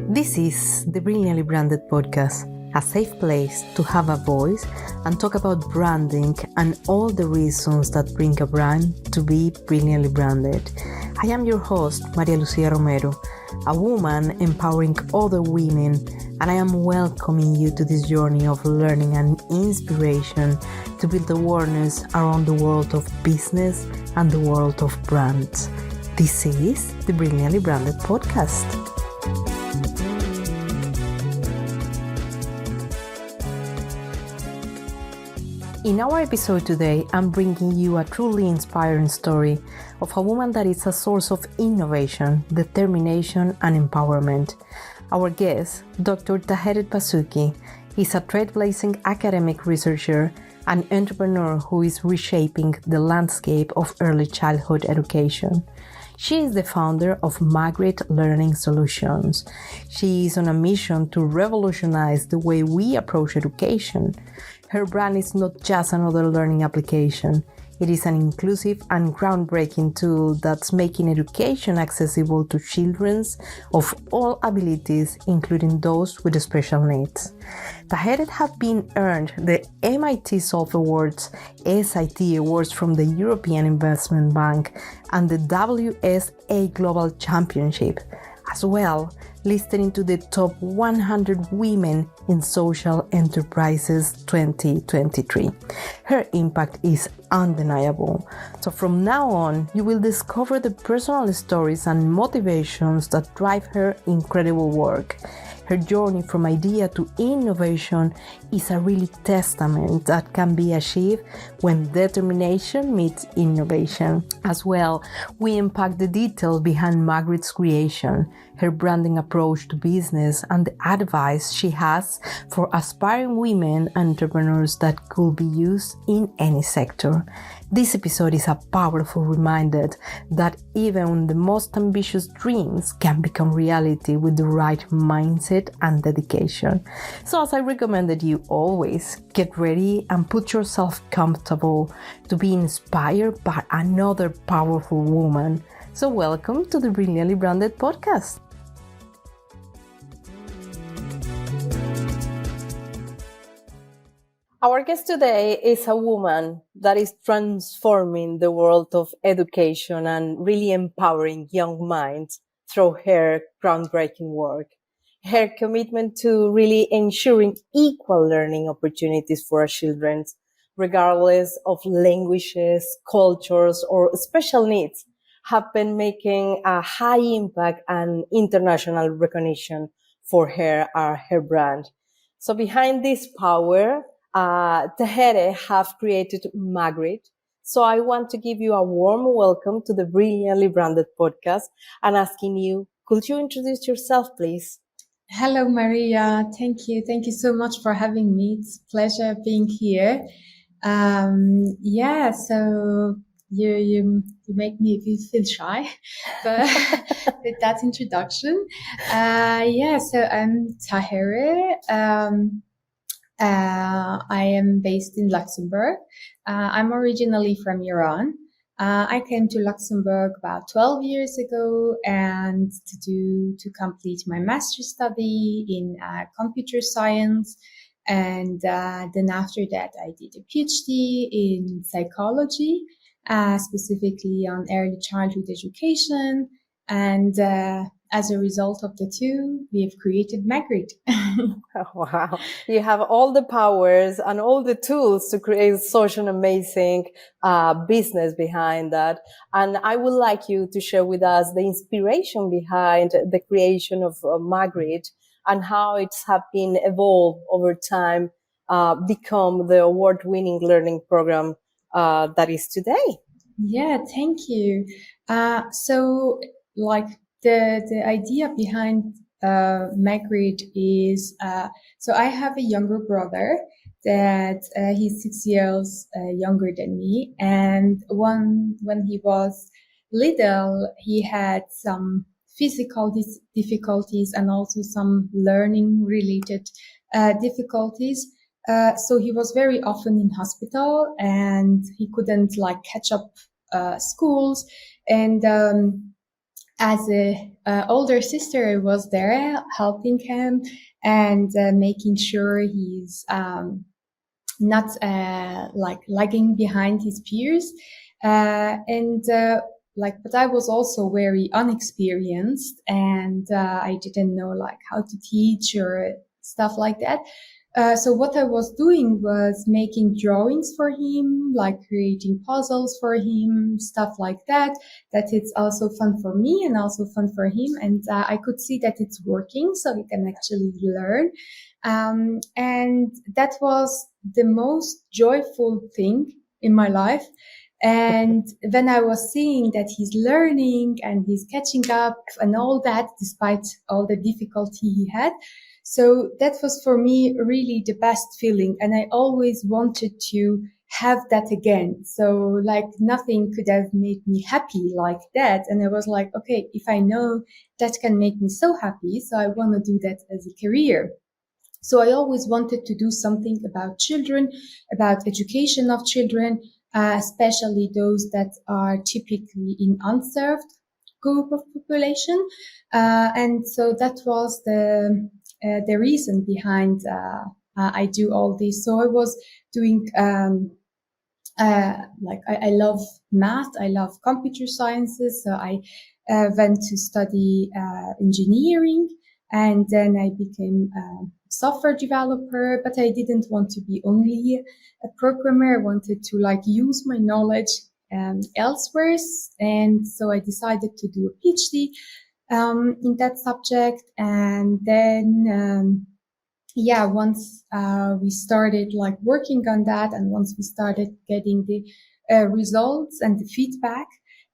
This is the Brilliantly Branded podcast, a safe place to have a voice and talk about branding and all the reasons that bring a brand to be brilliantly branded. I am your host, Maria Lucia Romero, a woman empowering other women, and I am welcoming you to this journey of learning and inspiration to build awareness around the world of business and the world of brands. This is the Brilliantly Branded podcast. In our episode today, I'm bringing you a truly inspiring story of a woman that is a source of innovation, determination, and empowerment. Our guest, Dr. Tahereh Pazouki, is a trailblazing academic researcher and entrepreneur who is reshaping the landscape of early childhood education. She is the founder of Magrid Learning Solutions. She is on a mission to revolutionize the way we approach education. Her brand is not just another learning application. It is an inclusive and groundbreaking tool that's making education accessible to children of all abilities, including those with special needs. Tahereh has been earned the MIT Solve Awards, SIT Awards from the European Investment Bank, and the WSA Global Championship, as well listed into the top 100 women in social enterprises 2023. Her impact is undeniable. So from now on, you will discover the personal stories and motivations that drive her incredible work. Her journey from idea to innovation is a really testament that can be achieved when determination meets innovation. As well, we unpack the details behind Magrid's creation, her branding approach to business, and the advice she has for aspiring women entrepreneurs that could be used in any sector. This episode is a powerful reminder that even the most ambitious dreams can become reality with the right mindset and dedication. So as I recommended you always, get ready and put yourself comfortable to be inspired by another powerful woman. So welcome to the Brilliantly Branded podcast. Our guest today is a woman that is transforming the world of education and really empowering young minds through her groundbreaking work. Her commitment to really ensuring equal learning opportunities for our children, regardless of languages, cultures, or special needs, have been making a high impact and international recognition for her brand. So behind this power, Tahereh have created Magrid. So I want to give you a warm welcome to the Brilliantly Branded podcast and asking you, could you introduce yourself, please? Hello, Maria. Thank you. Thank you so much for having me. It's a pleasure being here. So you make me feel shy, but with that introduction. So I'm Tahereh. I am based in Luxembourg. I'm originally from Iran. I came to Luxembourg about 12 years ago and to complete my master's study in computer science. And then after that, I did a PhD in psychology, specifically on early childhood education. And as a result of the two, we have created Magrid. Wow. You have all the powers and all the tools to create such an amazing business behind that. And I would like you to share with us the inspiration behind the creation of Magrid and how it's have been evolved over time, become the award-winning learning program that is today. Yeah, thank you. The idea behind Magrid is, so I have a younger brother that he's 6 years younger than me. And when he was little, he had some physical difficulties and also some learning related difficulties. So he was very often in hospital and he couldn't catch up schools. And as a older sister, I was there helping him and making sure he's not like lagging behind his peers. But I was also very unexperienced, and I didn't know like how to teach or stuff like that. So what I was doing was making drawings for him, like creating puzzles for him, stuff like that. That it's also fun for me and also fun for him. And I could see that it's working, so he can actually learn. And that was the most joyful thing in my life. And when I was seeing that he's learning and he's catching up and all that, despite all the difficulty he had, so that was for me really the best feeling. And I always wanted to have that again. So like nothing could have made me happy like that. And I was like, okay, if I know that can make me so happy, so I want to do that as a career. So I always wanted to do something about children, about education of children, especially those that are typically in unserved group of population. And so that was the reason behind I do all this. So I was doing I love math, I love computer sciences, so I went to study engineering, and then I became a software developer. But I didn't want to be only a programmer. I wanted to like use my knowledge elsewhere, and so I decided to do a PhD in that subject, and then. Once we started like working on that, and once we started getting the results and the feedback,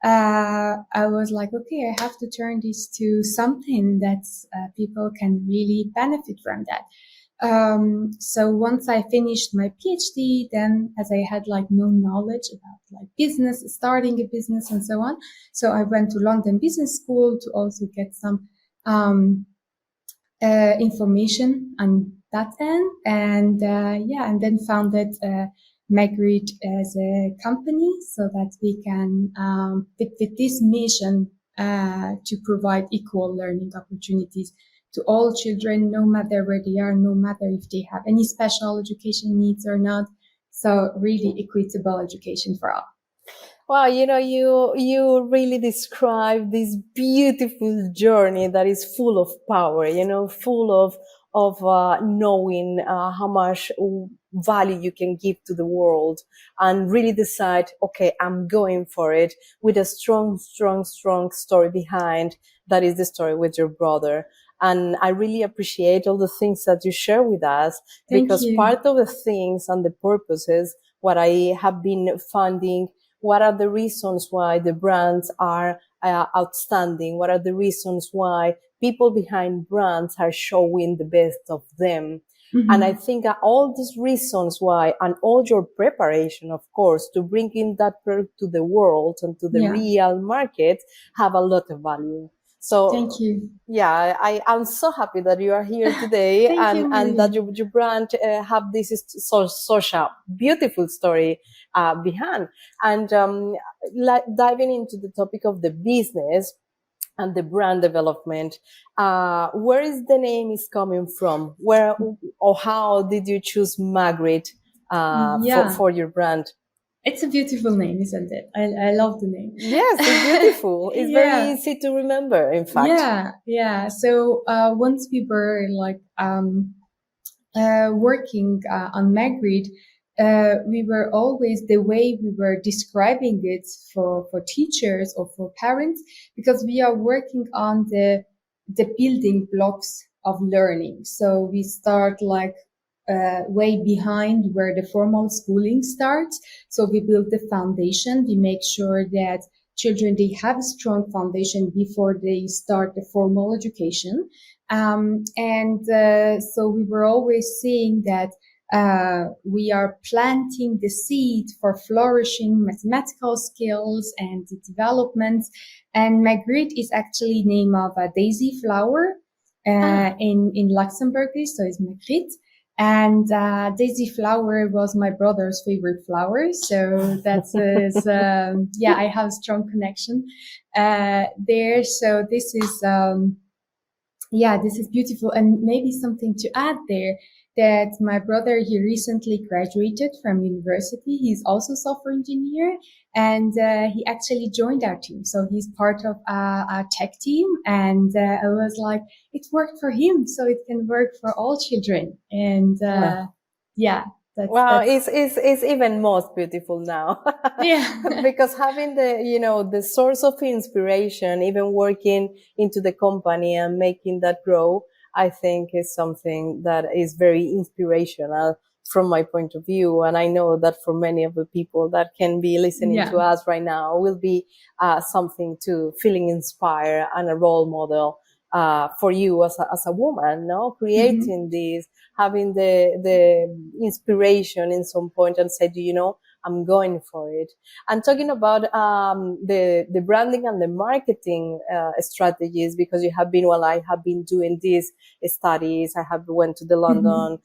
I was like, okay, I have to turn this to something that people can really benefit from that. So once I finished my PhD, then as I had like no knowledge about like business, starting a business and so on, so I went to London Business School to also get some information on that end, and and then founded Magrid as a company so that we can with this mission to provide equal learning opportunities to all children, no matter where they are, no matter if they have any special education needs or not. So really equitable education for all. Wow, you really describe this beautiful journey that is full of power, full of knowing how much value you can give to the world, and really decide, okay, I'm going for it, with a strong, strong, strong story behind. That is the story with your brother. And I really appreciate all the things that you share with us, because part of the things and the purposes, what I have been finding, what are the reasons why the brands are outstanding? What are the reasons why people behind brands are showing the best of them? Mm-hmm. And I think all these reasons why, and all your preparation, of course, to bring in that product to the world and to the real market, have a lot of value. So thank you. Yeah, I'm so happy that you are here today and that your brand have this such a beautiful story behind. And diving into the topic of the business and the brand development, where is the name is coming from? Where or how did you choose Magrid for your brand? It's a beautiful name, isn't it? I love the name. Yes, it's beautiful. It's very easy to remember, in fact. Yeah. So once we were like working on Magrid, we were always, the way we were describing it for teachers or for parents, because we are working on the building blocks of learning. So we start like way behind where the formal schooling starts. So we build the foundation. We make sure that children, they have a strong foundation before they start the formal education. So we were always seeing that we are planting the seed for flourishing mathematical skills and the development. And Magrid is actually name of a daisy flower in Luxembourg, so it's Magrid. And daisy flower was my brother's favorite flower. So that is, I have a strong connection there. So this is, this is beautiful. And maybe something to add there, that my brother, he recently graduated from university. He's also software engineer, and he actually joined our team. So he's part of our tech team. And I was like, it worked for him, so it can work for all children. And it's even most beautiful now. Yeah. Because having the source of inspiration, even working into the company and making that grow, I think is something that is very inspirational from my point of view. And I know that for many of the people that can be listening to us right now will be something to feeling inspired and a role model for you as a woman, no? Creating this, having the inspiration in some point and said, I'm going for it. And talking about the branding and the marketing strategies, because you have been, while I have been doing these studies, I have went to the London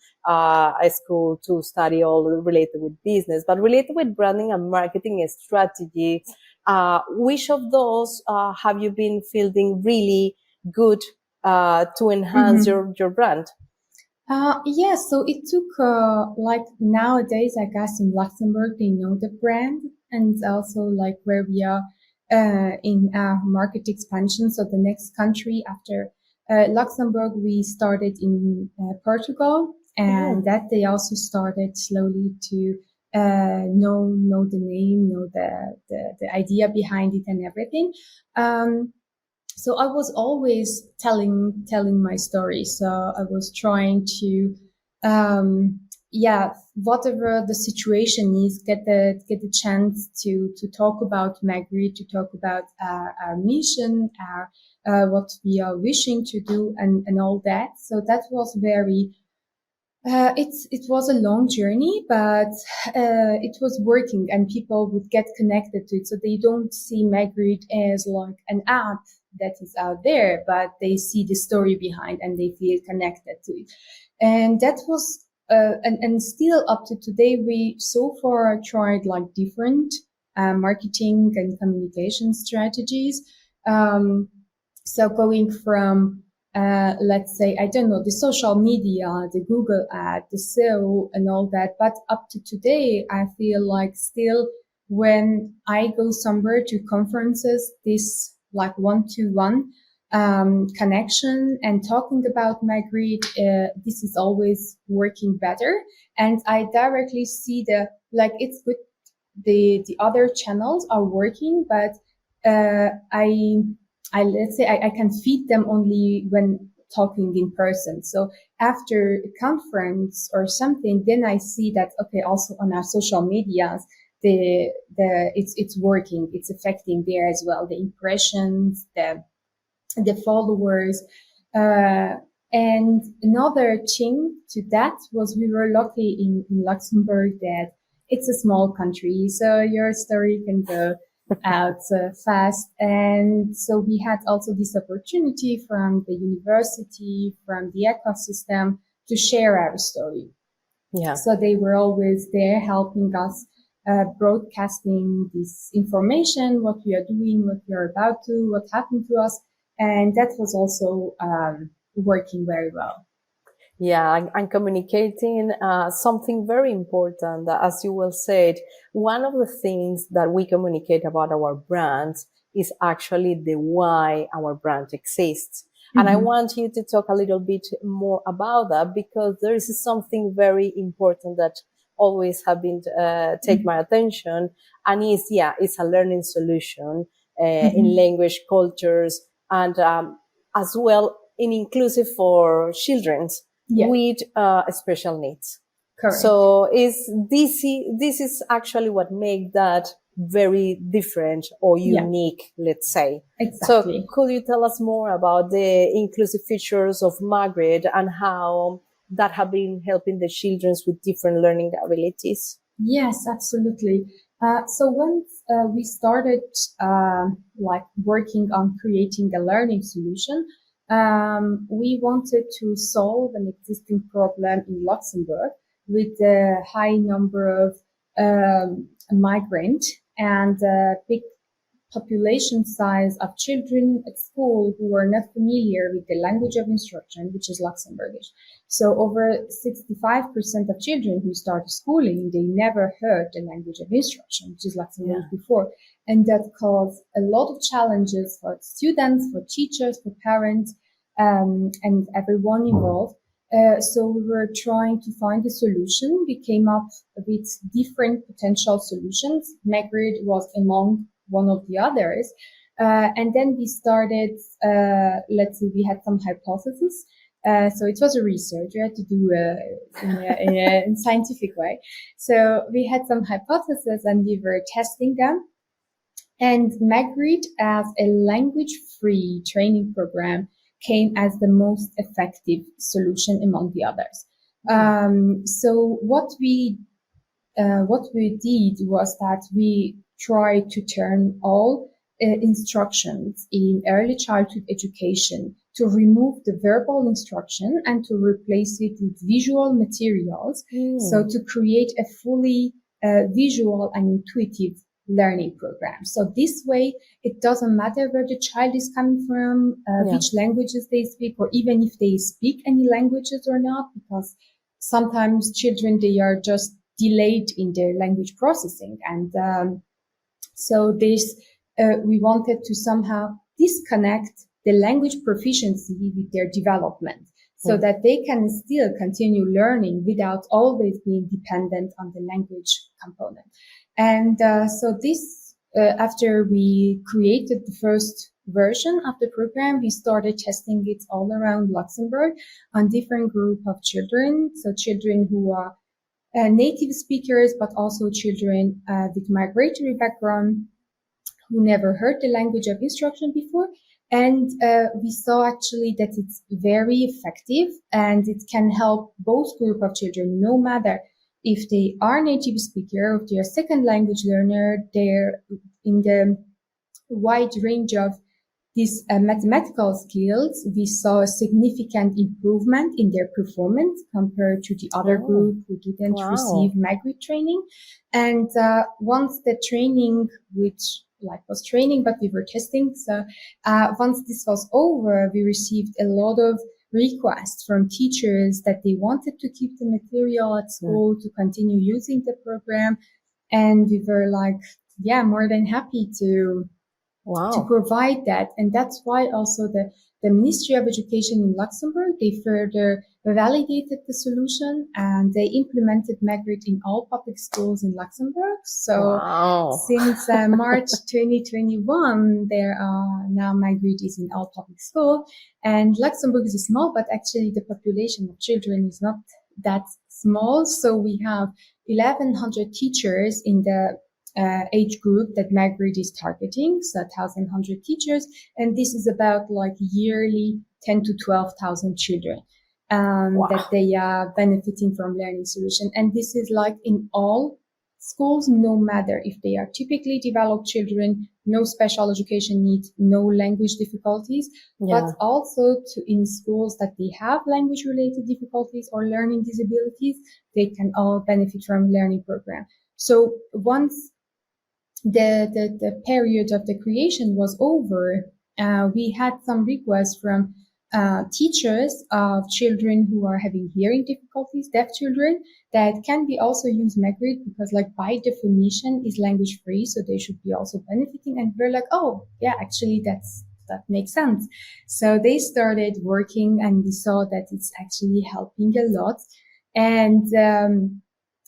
school to study all related with business, but related with branding and marketing strategy. Which of those have you been feeling really good to enhance your brand? So it took, like nowadays, I guess in Luxembourg, they know the brand, and also like where we are in our market expansion. So the next country after Luxembourg, we started in Portugal, and that they also started slowly to know the name, know the idea behind it and everything. So I was always telling my story. So I was trying to, whatever the situation is, get the chance to talk about Magrid, to talk about our mission, our what we are wishing to do, and all that. So that was very. It was a long journey, but it was working, and people would get connected to it. So they don't see Magrid as like an app that is out there, but they see the story behind and they feel connected to it. And that was, and still up to today, we so far tried like different marketing and communication strategies. So going from, let's say, I don't know, the social media, the Google ad, the SEO and all that. But up to today, I feel like still when I go somewhere to conferences, this like one-to-one connection and talking about Magrid, this is always working better. And I directly see it's good. The other channels are working, but let's say I can feed them only when talking in person. So after a conference or something, then I see that, okay, also on our social medias, it's working, it's affecting there as well, the impressions, the followers. And another thing to that was we were lucky in Luxembourg that it's a small country, so your story can go out fast. And so we had also this opportunity from the university, from the ecosystem to share our story. Yeah. So they were always there helping us broadcasting this information, what we are doing, what we are about to, what happened to us. And that was also working very well. Yeah, and communicating something very important. As you well said, one of the things that we communicate about our brands is actually the why our brand exists. And I want you to talk a little bit more about that, because there is something very important that always have been take my attention, and it's a learning solution in language, cultures, and as well in inclusive for children's with special needs. Correct. So this is actually what makes that very different or unique, let's say. Exactly. So could you tell us more about the inclusive features of Magrid and how that have been helping the children with different learning abilities? Yes, absolutely. So once we started working on creating a learning solution, we wanted to solve an existing problem in Luxembourg with a high number of migrant and big population size of children at school who are not familiar with the language of instruction, which is Luxembourgish. So over 65% of children who start schooling, they never heard the language of instruction, which is Luxembourgish before. And that caused a lot of challenges for students, for teachers, for parents, and everyone involved. So we were trying to find a solution. We came up with different potential solutions. Magrid was among one of the others. And then we started, we had some hypotheses. So it was a research we had to do in a scientific way. So we had some hypotheses and we were testing them. And Magrid, as a language-free training program, came as the most effective solution among the others. So what we did was that we tried to turn all instructions in early childhood education to remove the verbal instruction and to replace it with visual materials. So to create a fully visual and intuitive learning program. So this way, it doesn't matter where the child is coming from, which languages they speak, or even if they speak any languages or not, because sometimes children, they are just delayed in their language processing. And so this, we wanted to somehow disconnect the language proficiency with their development so that they can still continue learning without always being dependent on the language component. And so this, after we created the first version of the program, we started testing it all around Luxembourg on different group of children. So children who are native speakers, but also children with migratory background who never heard the language of instruction before. And we saw actually that it's very effective and it can help both group of children, no matter if they are native speaker, or if they are second language learner, they're in the wide range of these mathematical skills. We saw a significant improvement in their performance compared to the other group who didn't receive Magrid training. And once the training, which was training, but we were testing. So once this was over, we received a lot of requests from teachers that they wanted to keep the material at school to continue using the program. And we were like, more than happy to provide that. And that's why also the Ministry of Education in Luxembourg, they further validated the solution and they implemented Magrid in all public schools in Luxembourg. So since March 2021, there are now Magrid is in all public schools. And Luxembourg is small, but actually the population of children is not that small. So we have 1,100 teachers in the age group that Magrid is targeting, so 1,100 teachers, and this is about yearly 10 to 12,000 children that they are benefiting from Learning Solution. And this is in all schools, no matter if they are typically developed children, no special education needs, no language difficulties, but also in schools that they have language-related difficulties or learning disabilities, they can all benefit from learning program. So once the period of the creation was over, we had some requests from teachers of children who are having hearing difficulties, deaf children, that can be also use Magrid because by definition is language free, so they should be also benefiting. And we're actually that makes sense. So they started working and we saw that it's actually helping a lot. And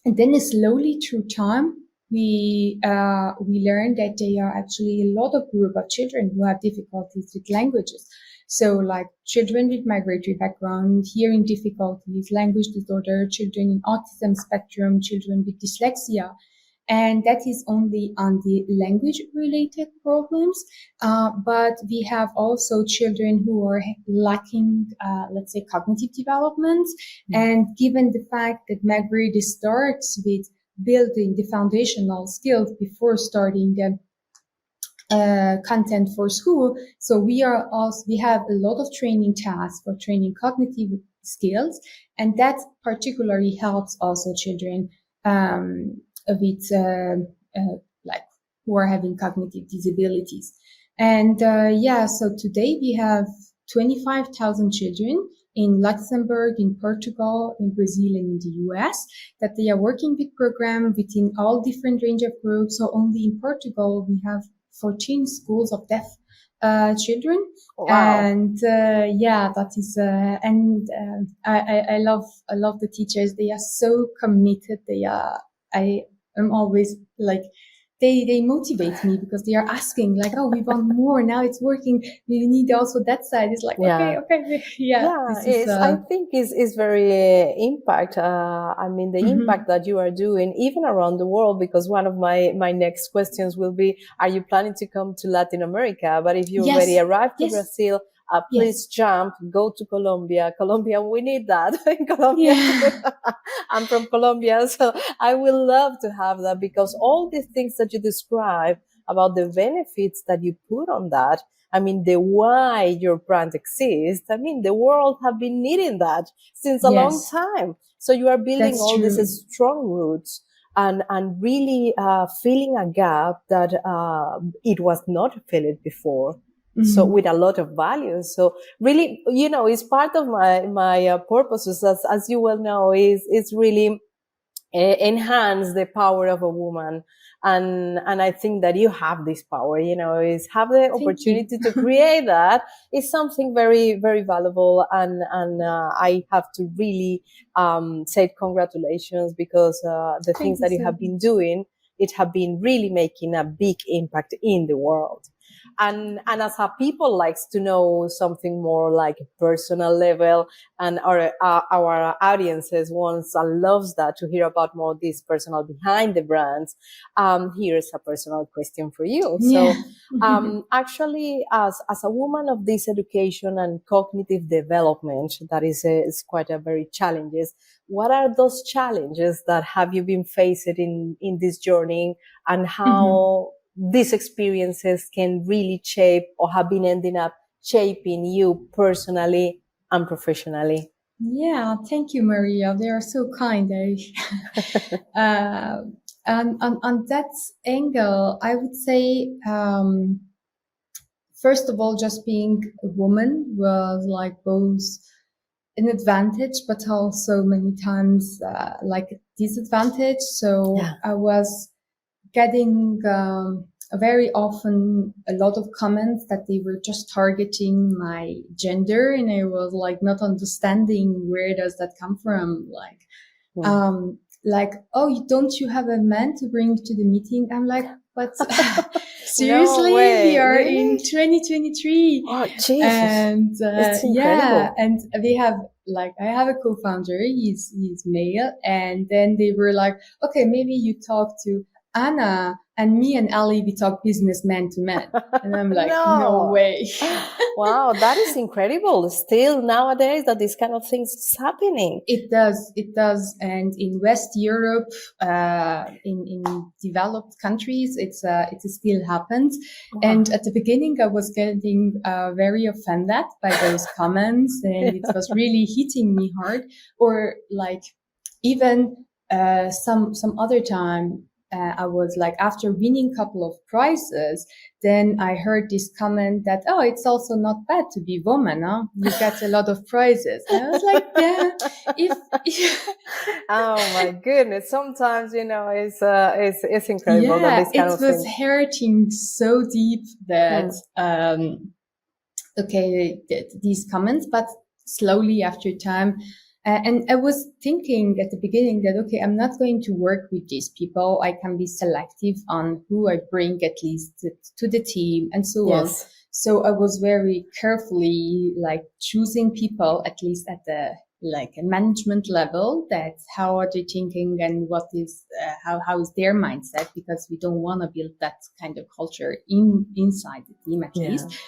then slowly through time, we learned that there are actually a lot of group of children who have difficulties with languages. So children with migratory background, hearing difficulties, language disorder, children in autism spectrum, children with dyslexia. And that is only on the language related problems. But we have also children who are lacking, cognitive development. And given the fact that Magrid starts with building the foundational skills before starting the content for school. So we have a lot of training tasks for training cognitive skills, and that particularly helps also children with like who are having cognitive disabilities. And so today we have 25,000 children in Luxembourg, in Portugal, in Brazil, and in the US, that they are working with program within all different range of groups. So only in Portugal, we have 14 schools of deaf children. Wow. And that is I love the teachers. They are so committed. I am always like, they motivate me because they are asking like, oh, we want more. Now it's working. We need also that side. It's like, okay. I think is very impact. I mean, the impact that you are doing even around the world, because one of my next questions will be, are you planning to come to Latin America? But if you already arrived to Brazil, please jump, go to Colombia. Colombia, we need that in Colombia. Yeah. I'm from Colombia, so I will love to have that, because all these things that you describe about the benefits that you put on that, I mean, the why your brand exists, I mean, the world have been needing that since a long time. So you are building all these strong roots and really filling a gap that it was not filled before. So with a lot of value. So really, you know, it's part of my purposes, as you well know, is really enhance the power of a woman. And I think that you have this power, you know, is have the opportunity to create that is something very, very valuable. And I have to really say congratulations, because the things that you have been doing, it have been really making a big impact in the world. And as a people likes to know something more like personal level, and our audiences wants and loves that, to hear about more this personal behind the brands. Here's a personal question for you. So, actually, as a woman of this education and cognitive development, that is quite a very challenges. What are those challenges that have you been faced in this journey, and how these experiences can really shape, or have been ending up shaping you personally and professionally? Yeah, thank you, Maria. They are so kind. And on that angle, I would say, first of all, just being a woman was like both an advantage, but also many times like a disadvantage. So I was getting very often a lot of comments that they were just targeting my gender, and I was like not understanding where does that come from. Like, oh, don't you have a man to bring to the meeting? I'm like, but seriously, we are in 2023. Oh, Jesus. And it's incredible. and we have, like, I have a co-founder, he's male, and then they were like, okay, maybe you talk to Anna, and me and Ali, we talk business man to man. And I'm like, no way. Wow, that is incredible. Still nowadays that this kind of things is happening. It does. And in West Europe, in developed countries, it still happens. Wow. And at the beginning, I was getting very offended by those comments, and it was really hitting me hard. Or like even some other time, I was like, after winning a couple of prizes, then I heard this comment that, oh, it's also not bad to be woman, huh? You get a lot of prizes. And I was like, yeah, if oh my goodness. Sometimes, you know, it's incredible that this kind of thing. It was hurting so deep that, these comments, but slowly after time, and I was thinking at the beginning that, okay, I'm not going to work with these people. I can be selective on who I bring at least to the team and so on. So I was very carefully like choosing people, at least at the like a management level, that how are they thinking and what is, how is their mindset, because we don't want to build that kind of culture inside the team at least.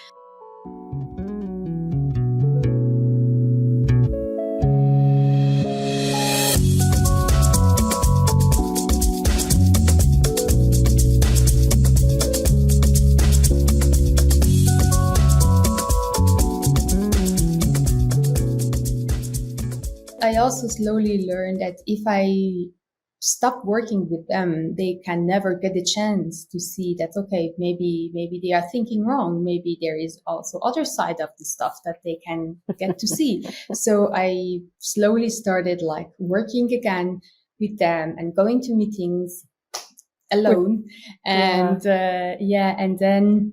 also slowly learned that if I stop working with them, they can never get a chance to see that, okay, maybe they are thinking wrong. Maybe there is also other side of the stuff that they can get to see. So I slowly started like working again with them and going to meetings alone. And and then,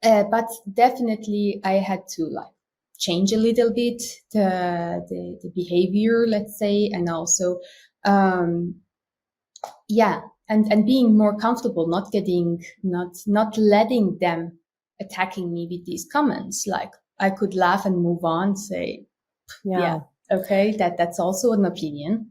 but definitely I had to like change a little bit the behavior, let's say, and also, and being more comfortable, not letting them attacking me with these comments. Like I could laugh and move on, say, okay, that's also an opinion.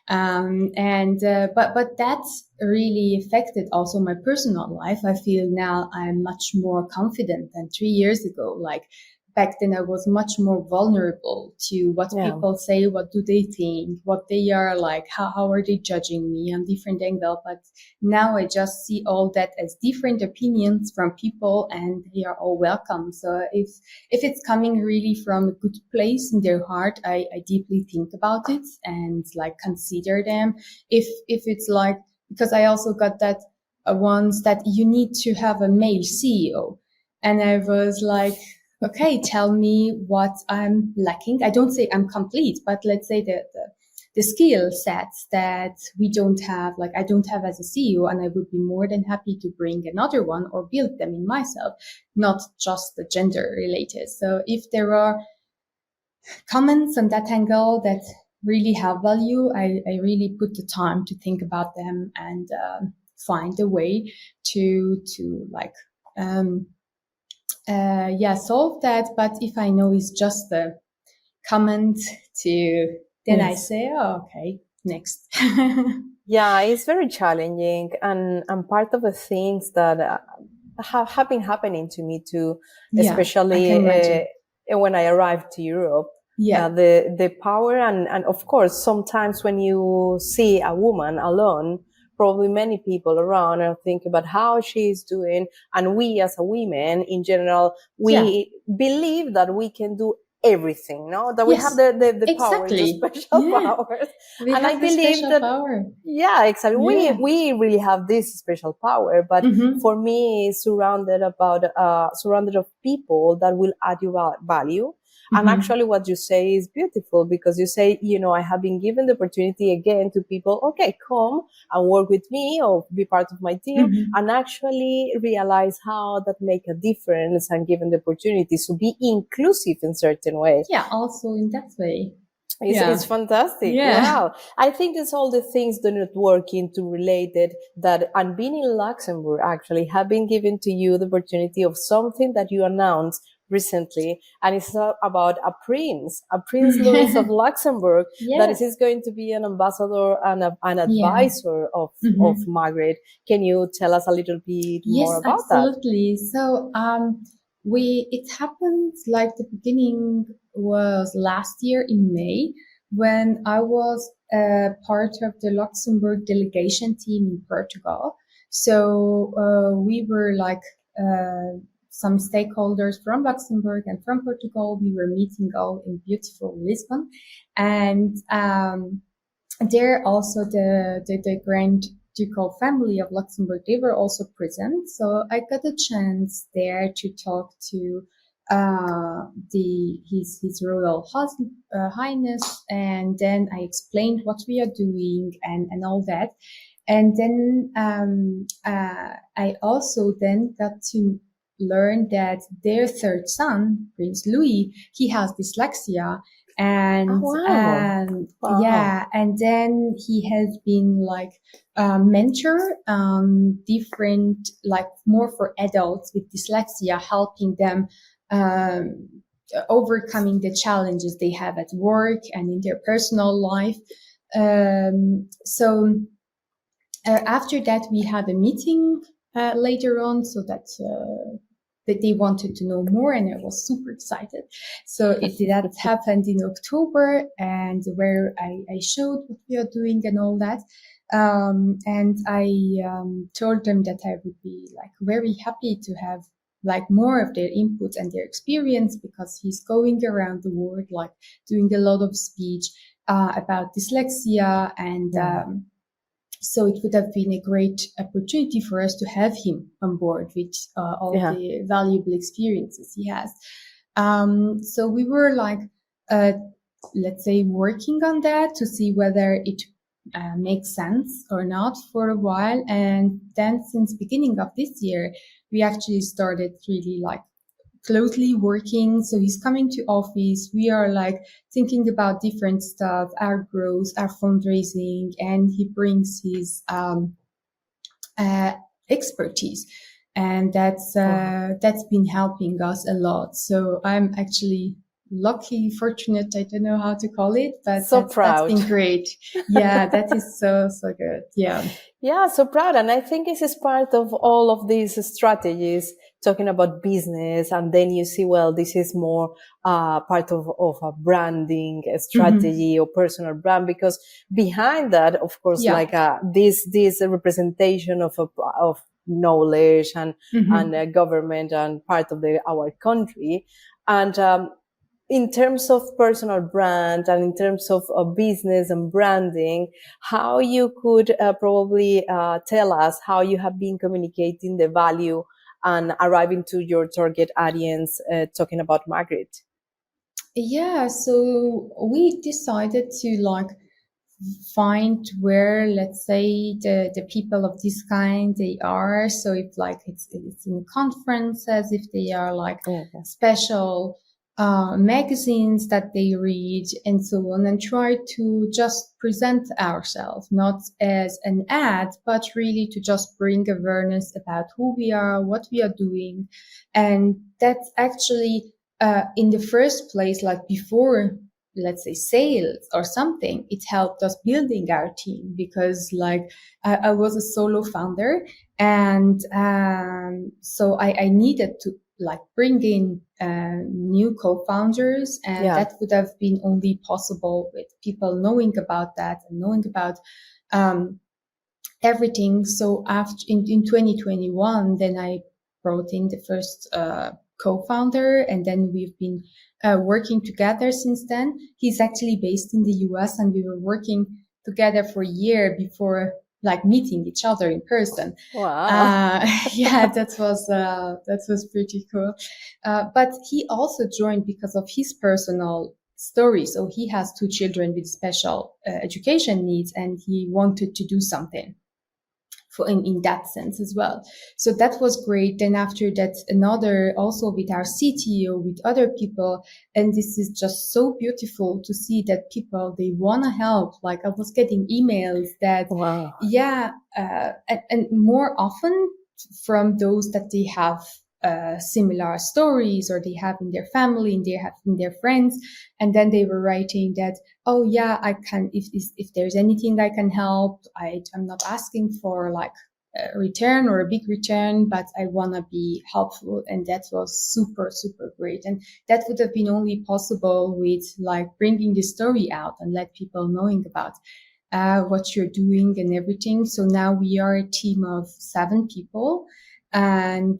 But that's really affected also my personal life. I feel now I'm much more confident than 3 years ago. Like back then I was much more vulnerable to what people say, what do they think, what they are like, how are they judging me on different angle. But now I just see all that as different opinions from people, and they are all welcome. So if it's coming really from a good place in their heart, I deeply think about it and like consider them. If it's like, because I also got that once that you need to have a male CEO, and I was like, okay, tell me what I'm lacking. I don't say I'm complete, but let's say that the skill sets that we don't have, like I don't have as a CEO, and I would be more than happy to bring another one or build them in myself, not just the gender related. So if there are comments on that angle that really have value, I really put the time to think about them and find a way to like solve that. But if I know it's just a comment then I say, oh, okay, next. Yeah, it's very challenging, and part of the things that have been happening to me too, especially when I arrived to Europe. The power and of course sometimes when you see a woman alone, probably many people around are thinking about how she's doing, and we as a women in general, we believe that we can do everything, no? That we have the power, the special powers. And I believe that power. Yeah, exactly. We really have this special power, but for me, it's surrounded of people that will add you value. And actually what you say is beautiful, because you say, I have been given the opportunity again to people, okay, come and work with me or be part of my team, and actually realize how that make a difference, and given the opportunity to be inclusive in certain ways. Yeah, also in that way. It's fantastic. Wow. I think it's all the things that are working to relate it, and being in Luxembourg actually have been given to you the opportunity of something that you announced recently, and it's about a Prince Louis of Luxembourg, that is going to be an ambassador and an advisor of Magrid. Can you tell us a little bit more about absolutely. That? So it happened like the beginning was last year in May, when I was part of the Luxembourg delegation team in Portugal. So we were like some stakeholders from Luxembourg and from Portugal. We were meeting all in beautiful Lisbon, and there also the Grand Ducal family of Luxembourg, they were also present. So I got a chance there to talk to his Royal Highness, and then I explained what we are doing and all that. And then I also then got to learn that their third son, Prince Louis, he has dyslexia. And and then he has been like mentor different, like more for adults with dyslexia, helping them overcoming the challenges they have at work and in their personal life. So after that we had a meeting later on, so that they wanted to know more, and I was super excited. So that happened in October, and where I showed what we are doing and all that. And I told them that I would be like very happy to have like more of their input and their experience, because he's going around the world, like doing a lot of speech, about dyslexia, and so it would have been a great opportunity for us to have him on board with all the valuable experiences he has. So we were like, let's say, working on that to see whether it makes sense or not for a while. And then since beginning of this year, we actually started really like closely working. So he's coming to office. We are like thinking about different stuff, our growth, our fundraising, and he brings his expertise. And that's been helping us a lot. So I'm actually lucky, fortunate, I don't know how to call it, but proud. That's been great. Yeah, that is so good. Yeah. Yeah, so proud. And I think this is part of all of these strategies, talking about business. And then you see, well, this is more part of a branding strategy or personal brand, because behind that, of course, like this representation of knowledge and government and part of our country. And in terms of personal brand and in terms of business and branding, how you could probably tell us how you have been communicating the value and arriving to your target audience, talking about Magrid. Yeah, so we decided to like find where, let's say, the people of this kind they are. So if like it's in conferences, if they are like special magazines that they read and so on, and try to just present ourselves, not as an ad, but really to just bring awareness about who we are, what we are doing. And that's actually in the first place, like before, let's say, sales or something, it helped us building our team, because like I was a solo founder, and so I needed to like bring in new co-founders, and that would have been only possible with people knowing about that and knowing about everything. So after in 2021, then I brought in the first co-founder, and then we've been working together since then. He's actually based in the US, and we were working together for a year before like meeting each other in person. Wow. Yeah, that was pretty cool. But he also joined because of his personal story. So he has 2 children with special education needs, and he wanted to do something in that sense as well. So that was great. Then after that, another also with our CTO, with other people. And this is just so beautiful to see that people, they want to help. Like I was getting emails that, and more often from those that they have similar stories, or they have in their family, and they have in their friends. And then they were writing that, oh yeah, I can, if there's anything I can help, I'm not asking for like a return or a big return, but I want to be helpful. And that was super, super great. And that would have been only possible with like bringing the story out and let people knowing about what you're doing and everything. So now we are a team of 7 people, and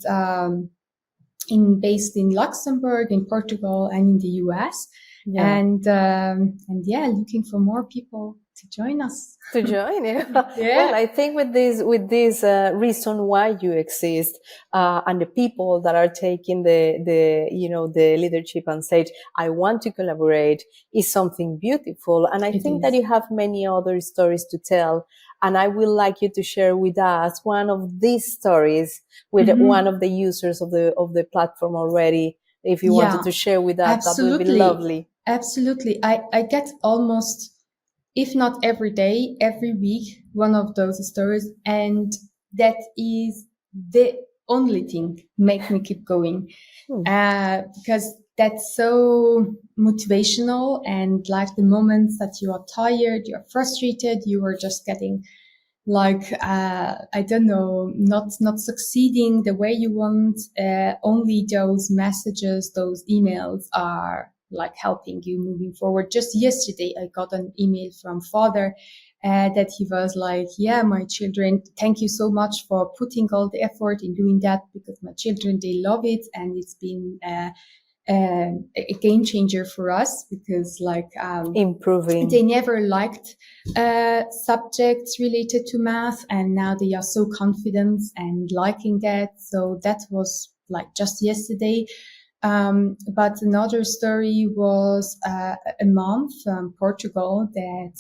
based in Luxembourg, in Portugal, and in the US. And looking for more people to join us. Well, I think with this reason why you exist, and the people that are taking the leadership and say, I want to collaborate, is something beautiful. And I think that you have many other stories to tell. And I would like you to share with us one of these stories with one of the users of the platform already. If you wanted to share with us, that would be lovely. Absolutely. I get almost, if not every day, every week, one of those stories. And that is the only thing make me keep going. Because that's so motivational, and like the moments that you are tired, you're frustrated, you are just getting like, I don't know, not succeeding the way you want. Only those messages, those emails are like helping you moving forward. Just yesterday, I got an email from father that he was like, yeah, my children, thank you so much for putting all the effort in doing that, because my children, they love it. And it's been a game changer for us, because like improving. They never liked subjects related to math, and now they are so confident and liking that. So that was like just yesterday. But another story was a mom from Portugal that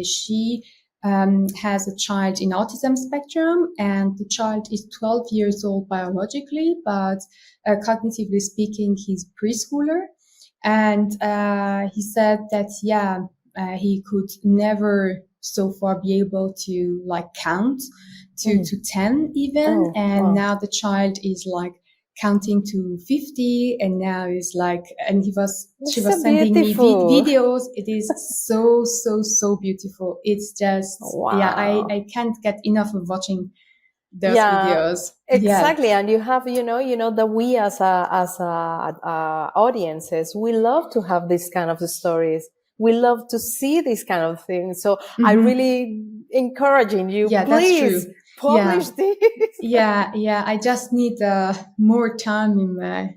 she has a child in autism spectrum, and the child is 12 years old biologically, but cognitively speaking, he's preschooler. And he said that, he could never so far be able to like count to 10 even. And now the child is like counting to 50, and now is like, and she was sending me videos. It is so beautiful. It's just, I can't get enough of watching those videos. Exactly. And you have, that we as audiences, we love to have these kind of stories. We love to see these kind of things. So I really encouraging you, please publish this. I just need more time in my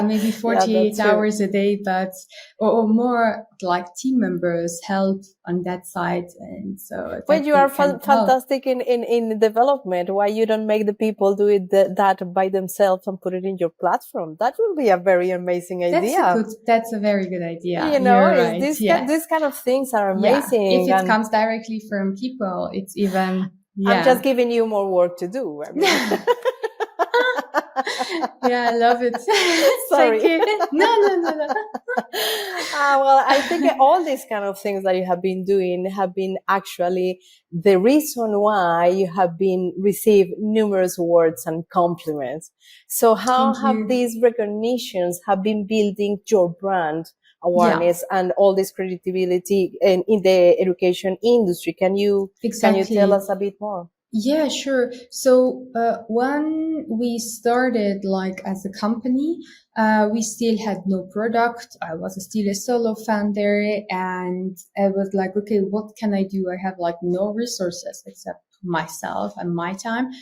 maybe 48 hours a day, but or more like team members help on that side. And so when you are fantastic in development, why you don't make the people do it that by themselves and put it in your platform? That will be a very amazing idea. That's a very good idea. You're right. These kind of things are amazing. If it comes directly from people, it's even I'm just giving you more work to do. I mean. I love it. Sorry. No. Well, I think all these kind of things that you have been doing have been actually the reason why you have been received numerous awards and compliments. So how have these recognitions have been building your brand awareness and all this credibility in the education industry? Can you tell us a bit more? Yeah, sure. So when we started like as a company, we still had no product. I was still a solo founder, and I was like, okay, what can I do? I have like no resources except myself and my time,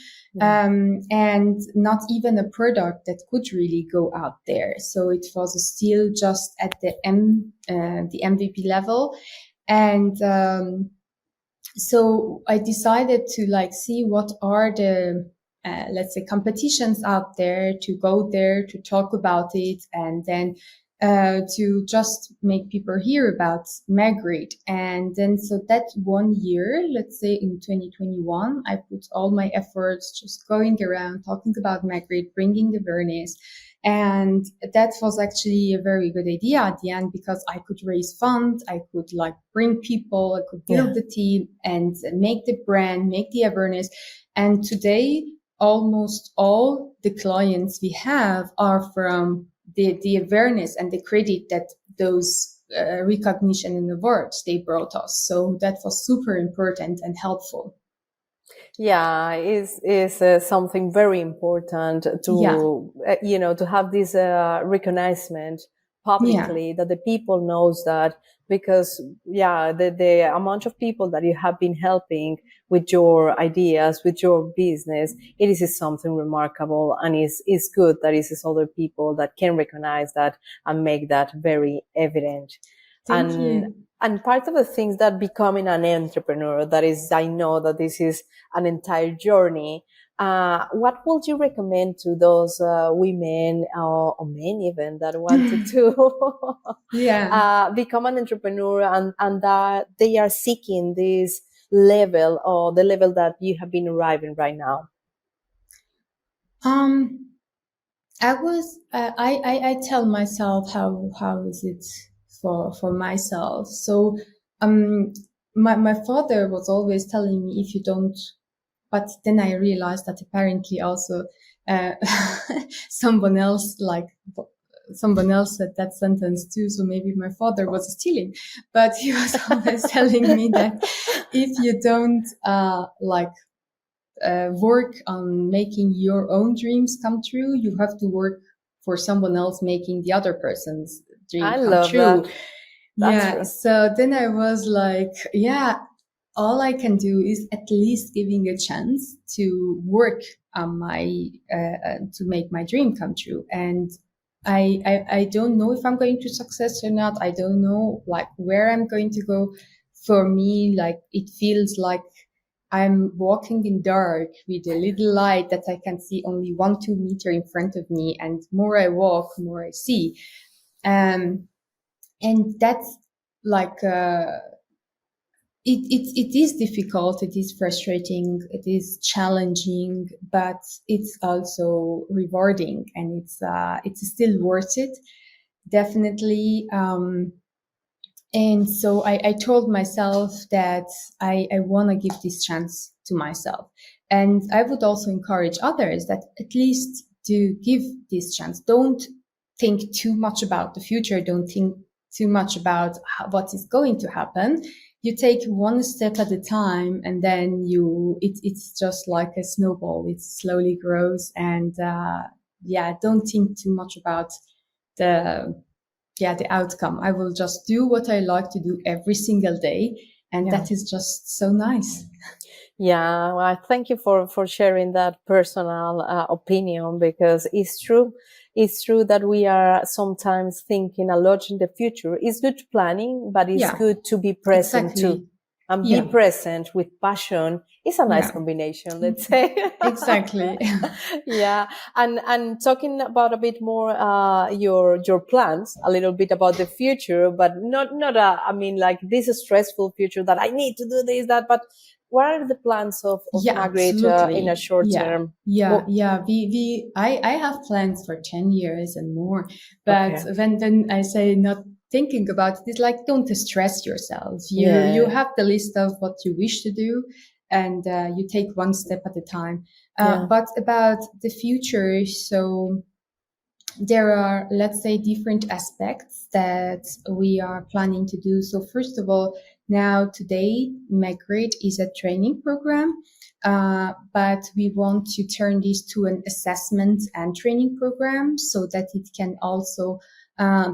and not even a product that could really go out there. So it was still just at the MVP level, and so I decided to like see what are the, let's say, competitions out there, to go there, to talk about it, and then to just make people hear about Magrid. And then so that 1 year, let's say in 2021, I put all my efforts just going around, talking about Magrid, bringing awareness. And that was actually a very good idea at the end, because I could raise funds, I could like bring people, I could build the team and make the brand, make the awareness. And today, almost all the clients we have are from the awareness and the credit that those recognition and awards they brought us. So that was super important and helpful. Yeah, is something very important to to have this recognition publicly, that the people knows that, because the amount of people that you have been helping with your ideas, with your business, it is something remarkable, and is good that it is other people that can recognize that and make that very evident. Thank you. And part of the things that becoming an entrepreneur, that is, I know that this is an entire journey. What would you recommend to those women or men even that wanted to become an entrepreneur, and that they are seeking this level, or the level that you have been arriving right now? I tell myself how is it for myself. So my father was always telling me, if you don't, but then I realized that apparently also someone else said that sentence too. So maybe my father was stealing, but he was always telling me that if you don't work on making your own dreams come true, you have to work for someone else making the other person's dream come true. True. So then I was like, all I can do is at least giving a chance to work on my to make my dream come true. And I don't know if I'm going to success or not. I don't know like where I'm going to go. For me, like it feels like I'm walking in dark with a little light that I can see only 1, 2 meter in front of me. And more I walk, more I see. And that's like, it is difficult. It is frustrating. It is challenging, but it's also rewarding, and it's still worth it. Definitely. And so I told myself that I want to give this chance to myself. And I would also encourage others that at least to give this chance. Don't think too much about the future. Don't think too much about what is going to happen. You take one step at a time, and then it's just like a snowball. It slowly grows. And don't think too much about the the outcome. I will just do what I like to do every single day. And that is just so nice. Yeah, well, thank you for sharing that personal opinion, because it's true. It's true that we are sometimes thinking a lot in the future. It's good planning, but it's good to be present too. And be present with passion is a nice combination, let's say. Exactly. Yeah. And talking about a bit more, your plans, a little bit about the future, but not I mean, like this stressful future that I need to do this, that, but what are the plans of Magrid in a short term? I have plans for 10 years and more, but when I say not thinking about it, it's like, don't stress yourself. You have the list of what you wish to do, and you take one step at a time. But about the future, so there are, let's say, different aspects that we are planning to do. So first of all, now today, Magrid is a training program, but we want to turn this to an assessment and training program so that it can also,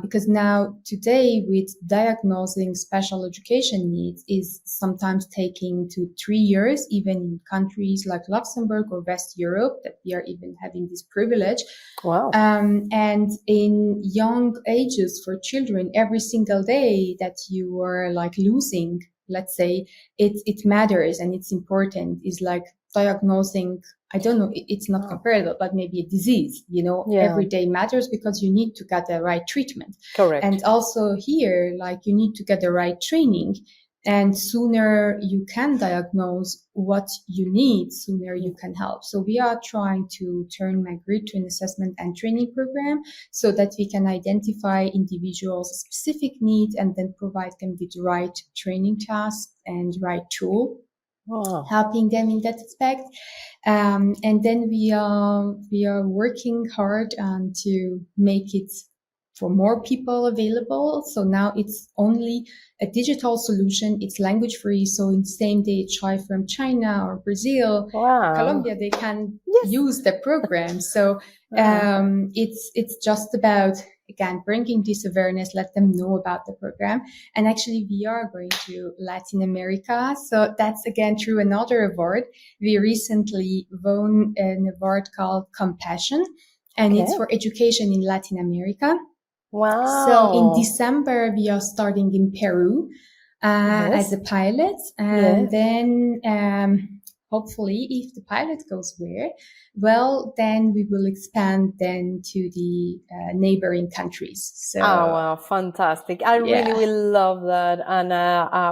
because now today with diagnosing special education needs is sometimes taking 2-3 years, even in countries like Luxembourg or West Europe, that we are even having this privilege. Wow. And in young ages for children, every single day that you are like losing, let's say, it matters and it's important, is like diagnosing, I don't know, it's not comparable, but maybe a disease, every day matters because you need to get the right treatment. Correct. And also here, like you need to get the right training. And sooner you can diagnose what you need, sooner you can help. So we are trying to turn Magrid to an assessment and training program so that we can identify individuals' specific needs and then provide them with the right training tasks and right tool, helping them in that aspect. And then we are working hard to make it for more people available. So now it's only a digital solution. It's language free. So in same day child from China or Brazil, Colombia, they can use the program. So it's just about, again, bringing this awareness, let them know about the program. And actually we are going to Latin America. So that's again through another award. We recently won an award called Compassion, and it's for education in Latin America. Wow. So in December, we are starting in Peru as a pilot. And then hopefully, if the pilot goes well, then we will expand then to the neighboring countries. So, wow, fantastic. I really will love that. And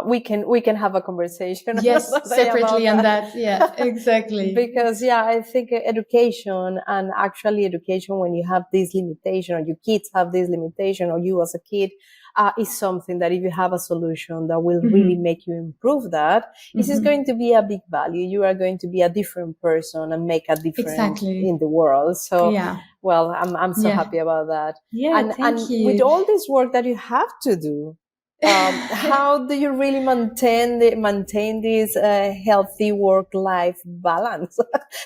we can have a conversation. Yes, separately on that. Yeah, exactly. Because I think education, and actually education, when you have this limitation or your kids have this limitation or you as a kid, is something that if you have a solution that will really make you improve that, this is going to be a big value. You are going to be a different person and make a difference in the world. So, well, I'm so happy about that. Yeah, and you. With all this work that you have to do, how do you really maintain this healthy work-life balance?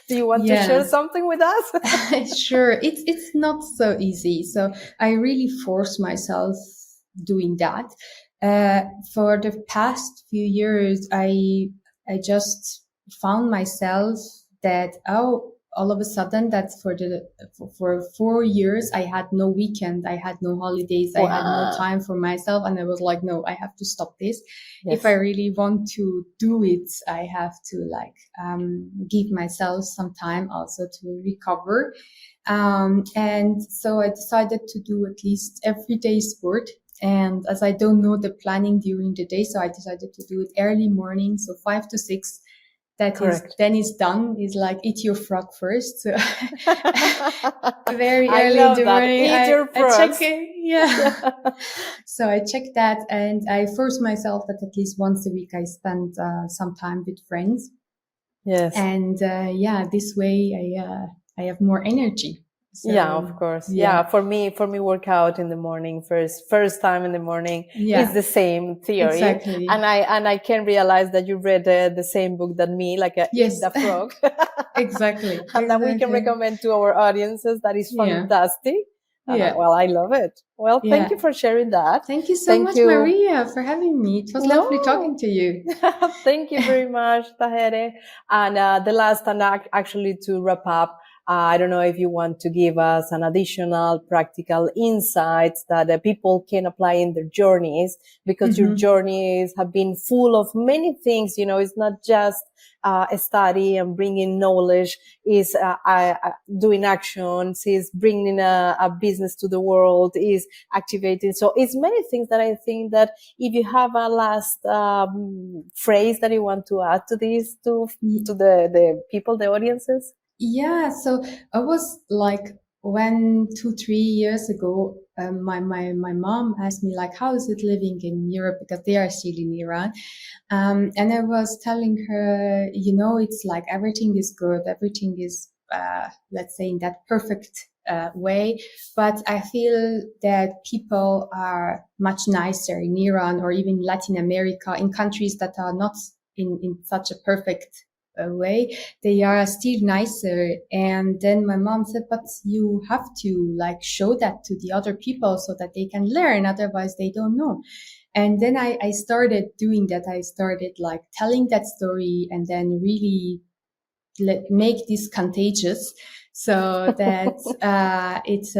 Do you want to share something with us? Sure. It's not so easy. So I really force myself doing that. For the past few years, I just found myself that, all of a sudden that for 4 years I had no weekend, I had no holidays, I had no time for myself, and I was like, no, I have to stop this. Yes. If I really want to do it, I have to give myself some time also to recover. And so I decided to do at least everyday sport. And as I don't know the planning during the day, so I decided to do it early morning, so 5 to 6. That Correct. is, then it's done. It's like eat your frog first. So very I early love in the that. morning, Eat your I check it. Yeah. So I check that, and I force myself that at least once a week I spend some time with friends. Yes. And this way I have more energy. So, yeah, of course. Yeah. For me, workout in the morning, first time in the morning is the same theory. Exactly. And I can realize that you read the same book than me, like Eat the Frog. Exactly. And that we can recommend to our audiences. That is fantastic. Well, I love it. Well, thank you for sharing that. Thank you so much, Maria, for having me. It was lovely talking to you. Thank you very much, Tahereh. And the last, and actually to wrap up, I don't know if you want to give us an additional practical insights that people can apply in their journeys, because your journeys have been full of many things. You know, it's not just a study and bringing knowledge, is doing actions, is bringing a business to the world, is activating. So it's many things that I think that if you have a last phrase that you want to add to this, to the people, the audiences. Yeah, so I was like, when 2-3 years ago, my mom asked me like, how is it living in Europe, because they are still in Iran, and I was telling her, it's like everything is good, everything is let's say in that perfect way, but I feel that people are much nicer in Iran or even Latin America, in countries that are not in such a perfect way, they are still nicer. And then my mom said, but you have to show that to the other people so that they can learn, otherwise they don't know. And then I started doing that. I started telling that story, and then really make this contagious, so that it's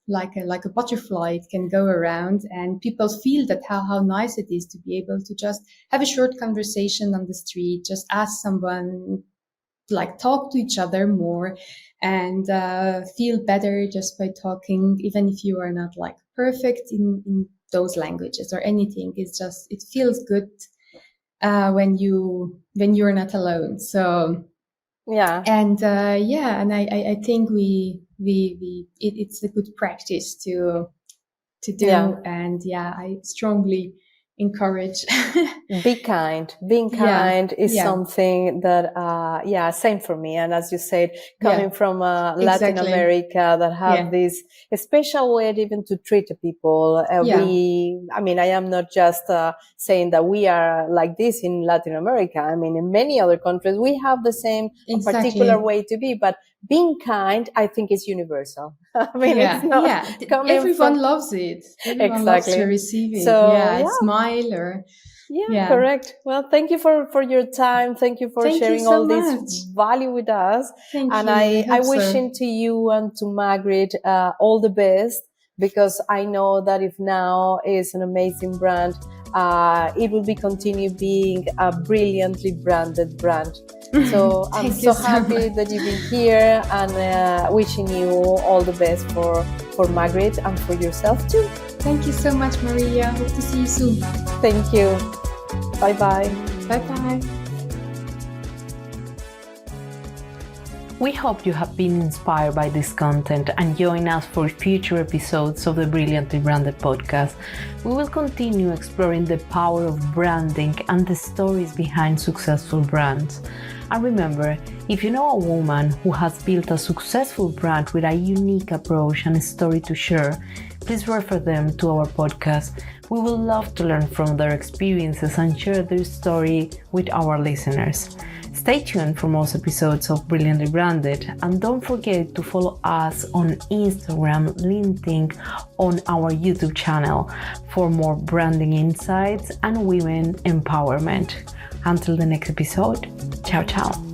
like a butterfly. It can go around, and people feel that how nice it is to be able to just have a short conversation on the street, just ask someone, talk to each other more, and feel better just by talking, even if you are not perfect in those languages or anything. It's just, it feels good when you're not alone. So and I think it's a good practice to do. And I strongly encourage. Be kind. Being kind is something that, same for me. And as you said, coming from Latin America, that have this special way even to treat people. I am not just saying that we are like this in Latin America. I mean, in many other countries, we have the same particular way to be, but being kind, I think, is universal. I mean, it's not everyone loves it. Everyone loves to receive it. So, smile or... correct. Well, thank you for your time. Thank you for sharing all this value with us. Thank and you. I wishing to you and to Magrid all the best, because I know that if now is an amazing brand, it will be continue being a brilliantly branded brand. So I'm so happy that you've been here, and wishing you all the best for Magrid and for yourself too. Thank you so much, Maria. Hope to see you soon. Thank you. Bye-bye. Bye-bye. We hope you have been inspired by this content and join us for future episodes of the Brilliantly Branded podcast. We will continue exploring the power of branding and the stories behind successful brands. And remember, if you know a woman who has built a successful brand with a unique approach and a story to share, please refer them to our podcast. We would love to learn from their experiences and share their story with our listeners. Stay tuned for more episodes of Brilliantly Branded, and don't forget to follow us on Instagram, LinkedIn, on our YouTube channel for more branding insights and women empowerment. Until the next episode, ciao ciao.